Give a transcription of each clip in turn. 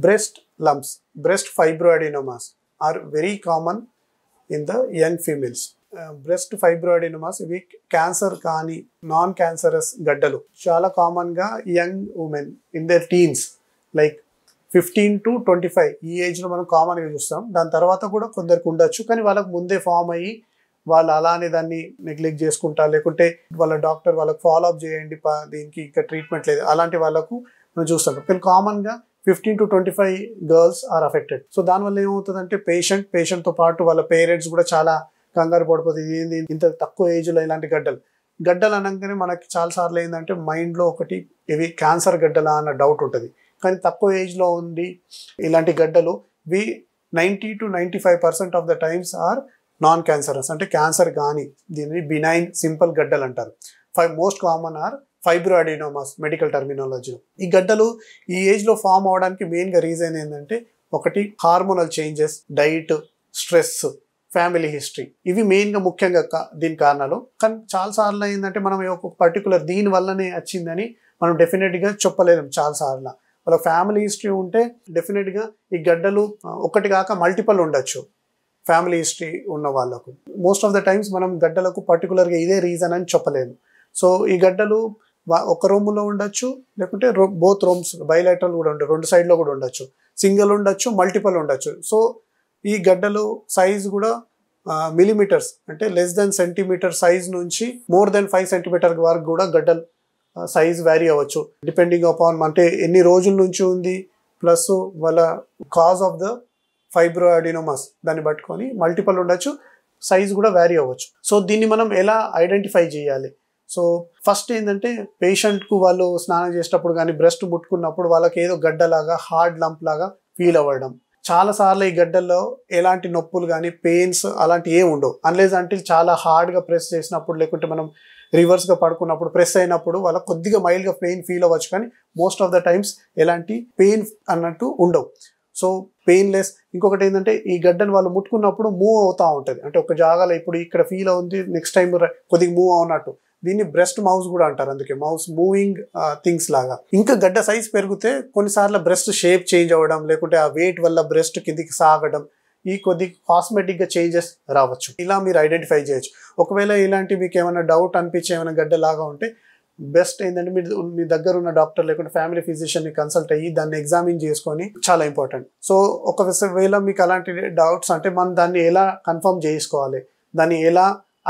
breast lumps, breast fibroadenomas are very common in the young females. Breast fibroadenomas ఇవి cancer కానీ non cancerous గడ్డలు చాలా కామన్గా young women in their teens like 15 to 25 ఈ ఏజ్లో మనం కామన్గా చూస్తాం. దాని తర్వాత కూడా కొందరికి ఉండొచ్చు, కానీ వాళ్ళకు ముందే ఫామ్ అయ్యి వాళ్ళు అలానే దాన్ని నెగ్లెక్ట్ చేసుకుంటా, లేకుంటే వాళ్ళ డాక్టర్ వాళ్ళకి ఫాలో అప్ చేయండి దీనికి ఇంకా ట్రీట్మెంట్ లేదు అలాంటి వాళ్ళకు మనం చూస్తాం. కానీ కామన్గా 15 to 25 girls are affected. So దానివల్ల ఏమవుతుందంటే పేషెంట్తో పాటు వాళ్ళ పేరెంట్స్ కూడా చాలా కంగారు పడిపోతుంది. ఏంది ఇంత తక్కువ ఏజ్లో ఇలాంటి గడ్డలు అనగానే మనకి చాలాసార్లు ఏంటంటే మైండ్లో ఒకటి ఇవి క్యాన్సర్ గడ్డలా అన్న డౌట్ ఉంటుంది. కానీ తక్కువ ఏజ్లో ఉంది ఇలాంటి గడ్డలు 90 to 95% of the times are non cancerous, అంటే క్యాన్సర్ కానీ దీన్ని బినైన్ సింపుల్ గడ్డలు అంటారు. Most common are fibroadenomas medical టర్మినాలజీలో. ఈ గడ్డలు ఈ ఏజ్లో ఫామ్ అవడానికి మెయిన్గా రీజన్ ఏంటంటే ఒకటి hormonal changes, diet, stress, family history, ఇవి మెయిన్గా ముఖ్యంగా దీని కారణాలు. కానీ చాలాసార్లు ఏంటంటే మనం ఒక పర్టికులర్ దీని వల్లనే వచ్చిందని మనం డెఫినెట్గా చెప్పలేము. చాలాసార్లు వాళ్ళ ఫ్యామిలీ హిస్టరీ ఉంటే డెఫినెట్గా ఈ గడ్డలు ఒకటి కాక మల్టిపల్ ఉండొచ్చు ఫ్యామిలీ హిస్టరీ ఉన్న వాళ్ళకు. మోస్ట్ ఆఫ్ ద టైమ్స్ మనం గడ్డలకు పర్టికులర్గా ఇదే రీజన్ అని చెప్పలేము. సో ఈ గడ్డలు ఒక రూమ్లో ఉండొచ్చు, లేకుంటే బోత్ రూమ్స్ బైలాటరల్ కూడా ఉండొచ్చు, రెండు సైడ్లో కూడా ఉండొచ్చు, సింగిల్ ఉండొచ్చు, మల్టిపల్ ఉండొచ్చు. సో ఈ గడ్డలు సైజ్ కూడా మిలీమీటర్స్ అంటే లెస్ దెన్ సెంటీమీటర్ సైజ్ నుంచి మోర్ దెన్ 5 సెంటీమీటర్ వరకు కూడా గడ్డలు సైజ్ వ్యారీ అవ్వచ్చు డిపెండింగ్ అపాన్ అంటే ఎన్ని రోజుల నుంచి ఉంది ప్లస్ వాళ్ళ కాజ్ ఆఫ్ ద ఫైబ్రోఅడినోమాస్ దాన్ని పట్టుకొని మల్టిపల్ ఉండొచ్చు, సైజ్ కూడా వ్యారీ అవ్వచ్చు. సో దీన్ని మనం ఎలా ఐడెంటిఫై చేయాలి? సో ఫస్ట్ ఏంటంటే పేషెంట్కు వాళ్ళు స్నానం చేసేటప్పుడు కానీ బ్రెస్ట్ ముట్టుకున్నప్పుడు వాళ్ళకి ఏదో గడ్డలాగా హార్డ్ లంప్ లాగా ఫీల్ అవ్వడం. చాలాసార్లు ఈ గడ్డల్లో ఎలాంటి నొప్పులు కానీ పెయిన్స్ అలాంటివి ఏమి ఉండవు అన్లెస్ అంటే చాలా హార్డ్గా ప్రెస్ చేసినప్పుడు, లేకుంటే మనం రివర్స్గా పడుకున్నప్పుడు ప్రెస్ అయినప్పుడు వాళ్ళకి కొద్దిగా మైల్డ్గా పెయిన్ ఫీల్ అవ్వచ్చు, కానీ మోస్ట్ ఆఫ్ ద టైమ్స్ ఎలాంటి పెయిన్ అన్నట్టు ఉండవు. So painless. ఇంకొకటి ఏంటంటే ఈ గడ్డను వాళ్ళు ముట్టుకున్నప్పుడు మూవ్ అవుతూ ఉంటుంది, అంటే ఒక జాగాలో ఇప్పుడు ఇక్కడ ఫీల్ అవుతుంది నెక్స్ట్ టైం కొద్దిగా మూవ్ అవునట్టు. దీన్ని బ్రెస్ట్ మౌస్ కూడా అంటారు, అందుకే మౌస్ మూవింగ్ థింగ్స్ లాగా. ఇంకా గడ్డ సైజ్ పెరిగితే కొన్నిసార్లు బ్రెస్ట్ షేప్ చేంజ్ అవ్వడం, లేకుంటే ఆ వెయిట్ వల్ల బ్రెస్ట్ కిందికి సాగడం, ఈ కొద్ది కాస్మెటిక్గా చేంజెస్ రావచ్చు. ఇలా మీరు ఐడెంటిఫై చేయొచ్చు. ఒకవేళ ఇలాంటి మీకు ఏమైనా డౌట్ అనిపించే ఏమైనా గడ్డలాగా ఉంటే బెస్ట్ ఏంటంటే మీరు మీ దగ్గర ఉన్న డాక్టర్ లేకుంటే ఫ్యామిలీ ఫిజిషియన్ని కన్సల్ట్ అయ్యి దాన్ని ఎగ్జామిన్ చేసుకొని చాలా ఇంపార్టెంట్. సో ఒకవేళ మీకు అలాంటి డౌట్స్ అంటే మనం దాన్ని ఎలా కన్ఫర్మ్ చేసుకోవాలి, దాన్ని ఎలా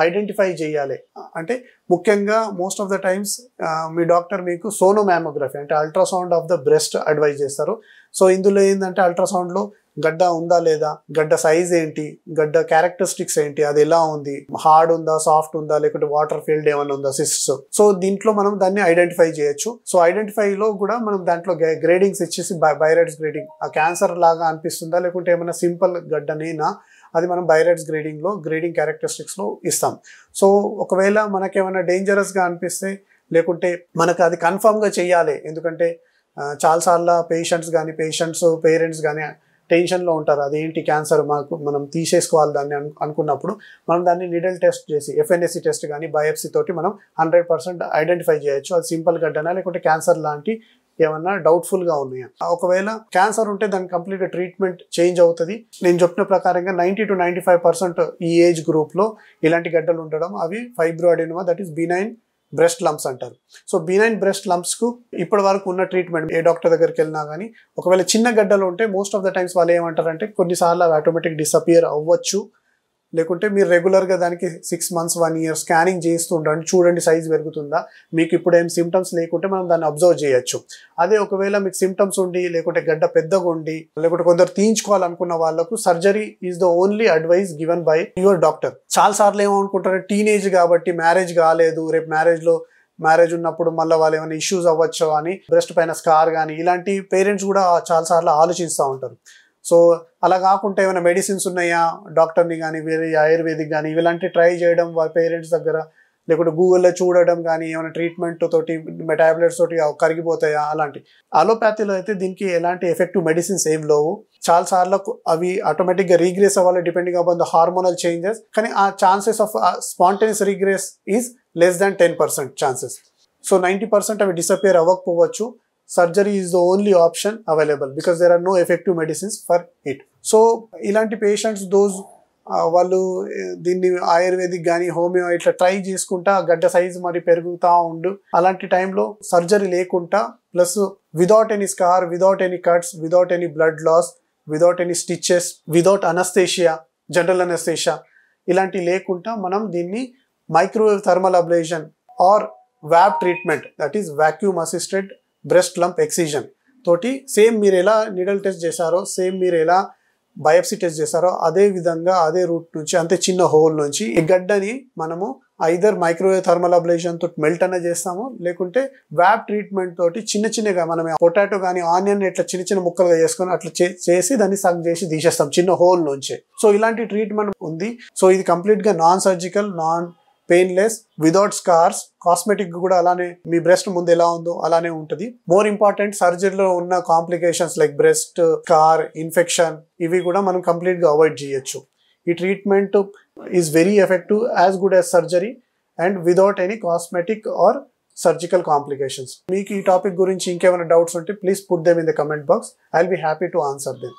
ఐడెంటిఫై చేయాలి అంటే ముఖ్యంగా మోస్ట్ ఆఫ్ ద టైమ్స్ మీ డాక్టర్ మీకు సోనోమామోగ్రఫీ అంటే ultrasound of the breast advise చేస్తారు. సో ఇందులో ఏంటంటే అల్ట్రాసౌండ్లో గడ్డ ఉందా లేదా, గడ్డ సైజ్ ఏంటి, గడ్డ క్యారెక్టరిస్టిక్స్ ఏంటి, అది ఎలా ఉంది, హార్డ్ ఉందా, సాఫ్ట్ ఉందా, లేకుంటే వాటర్ ఫీల్డ్ ఏమైనా ఉందా, సిస్ట్స్. సో దీంట్లో మనం దాన్ని ఐడెంటిఫై చేయొచ్చు. సో ఐడెంటిఫైలో కూడా మనం దాంట్లో గ్రేడింగ్స్ ఇచ్చేసి బైరైడ్స్ గ్రేడింగ్ ఆ క్యాన్సర్ లాగా అనిపిస్తుందా లేకుంటే ఏమైనా సింపుల్ గడ్డనేనా అది మనం బైరైడ్స్ గ్రేడింగ్ క్యారెక్టరిస్టిక్స్లో ఇస్తాం. సో ఒకవేళ మనకేమైనా డేంజరస్గా అనిపిస్తే లేకుంటే మనకు అది కన్ఫర్మ్గా చేయాలి, ఎందుకంటే చాలాసార్లు పేరెంట్స్ కానీ టెన్షన్లో ఉంటారు, అదేంటి క్యాన్సర్ మనం తీసేసుకోవాలి దాన్ని అనుకున్నప్పుడు మనం దాన్ని నీడల్ టెస్ట్ చేసి FNAC టెస్ట్ కానీ బయాప్సీ తోటి మనం 100% ఐడెంటిఫై చేయొచ్చు అది సింపుల్ గడ్డనా లేకుంటే క్యాన్సర్ లాంటి ఏమన్నా డౌట్ఫుల్గా ఉన్నాయా. ఒకవేళ క్యాన్సర్ ఉంటే దాని కంప్లీట్గా ట్రీట్మెంట్ చేంజ్ అవుతుంది. నేను చెప్పిన ప్రకారంగా 90 to 95% ఈ ఏజ్ గ్రూప్లో ఇలాంటి గడ్డలు ఉండడం అవి fibroadenoma, that is benign breast lumps అంటారు. సో బినైన్ బ్రెస్ట్ లంప్స్కు ఇప్పటి వరకు ఉన్న ట్రీట్మెంట్ ఏ డాక్టర్ దగ్గరికి వెళ్ళినా కానీ ఒకవేళ చిన్న గడ్డలు ఉంటే మోస్ట్ ఆఫ్ ద టైమ్స్ వాళ్ళు ఏమంటారంటే కొన్నిసార్లు అవి ఆటోమేటిక్ డిసపియర్ అవ్వచ్చు, లేకుంటే మీరు రెగ్యులర్గా దానికి 6 months 1 year స్కానింగ్ చేస్తూ ఉండండి, చూడండి సైజ్ పెరుగుతుందా, మీకు ఇప్పుడు ఏం సిమ్టమ్స్ లేకుంటే మనం దాన్ని అబ్జర్వ్ చేయొచ్చు. అదే ఒకవేళ మీకు సిమ్టమ్స్ ఉండి లేకుంటే గడ్డ పెద్దగా ఉండి లేకుంటే కొందరు తీయించుకోవాలనుకున్న వాళ్ళకు surgery is the only advice given by your doctor. చాలాసార్లు ఏమనుకుంటారు టీనేజ్ కాబట్టి మ్యారేజ్ కాలేదు, రేపు మ్యారేజ్ ఉన్నప్పుడు మళ్ళీ వాళ్ళు ఏమైనా ఇష్యూస్ అవ్వచ్చు అని బ్రెస్ట్ పైన స్కార్ కానీ ఇలాంటి పేరెంట్స్ కూడా చాలాసార్లు ఆలోచిస్తూ ఉంటారు. సో అలా కాకుండా ఏమైనా మెడిసిన్స్ ఉన్నాయా డాక్టర్ని కానీ వేరే ఆయుర్వేదిక్ కానీ ఇలాంటి ట్రై చేయడం వాళ్ళ పేరెంట్స్ దగ్గర, లేకుంటే గూగుల్లో చూడడం కానీ ఏమైనా ట్రీట్మెంట్ తోటి టాబ్లెట్స్ తోటి కరిగిపోతాయా అలాంటి. అలోపతిలో అయితే దీనికి ఎలాంటి ఎఫెక్టివ్ మెడిసిన్స్ ఏం లేవు. చాలాసార్లు అవి ఆటోమేటిక్గా రీగ్రెస్ అవ్వాలి depending upon the hormonal changes, కానీ ఆ chances of spontaneous regress is less than 10% chances. So 90% అవి డిసపియర్ అవ్వకపోవచ్చు. Surgery is the only option available because there are no effective medicines for it. So ఇలాంటి patients వాళ్ళు దీన్ని ayurvedic కానీ homeo ఇట్లా try చేసుకుంటా గడ్డ సైజ్ మరి పెరుగుతూ ఉండు. అలాంటి టైంలో సర్జరీ లేకుండా plus without any scar, without any cuts, without any blood loss, without any stitches, without anesthesia, general anesthesia ఇలాంటివి లేకుండా మనం దీన్ని microwave thermal ablation or VAB treatment, that is vacuum assisted breast lump excision తోటి same మీరు ఎలా needle test చేశారో, same మీరు ఎలా బయోప్సీ టెస్ట్ చేశారో అదే విధంగా అదే రూట్ నుంచి అంతే చిన్న హోల్ నుంచి ఈ గడ్డని మనము ఐదర్ మైక్రోవేవ్ థర్మల్ అబ్లేషన్ తోటి మెల్ట్ అన్న చేస్తాము, లేకుంటే వ్యాబ్ ట్రీట్మెంట్ తోటి చిన్నగా మనం పొటాటో కానీ ఆనియన్ ఇట్లా చిన్న ముక్కలుగా చేసుకొని అట్లా చేసి దాన్ని సక్ చేసి తీసేస్తాం చిన్న హోల్ నుంచి. సో ఇలాంటి ట్రీట్మెంట్ ఉంది. సో ఇది కంప్లీట్ గా non surgical, non painless, without scars, cosmetic కూడా అలానే మీ బ్రెస్ట్ ముందు ఎలా ఉందో అలానే ఉంటుంది. మోర్ ఇంపార్టెంట్ సర్జరీలో ఉన్న complications like breast scar, infection ఇవి కూడా మనం కంప్లీట్ గా అవాయిడ్ చేయొచ్చు. ఈ treatment is very effective, as good as surgery and without any cosmetic or surgical complications. మీకు ఈ టాపిక్ గురించి ఇంకేమైనా డౌట్స్ ఉంటే please put them in the comment box. I will be happy to answer them.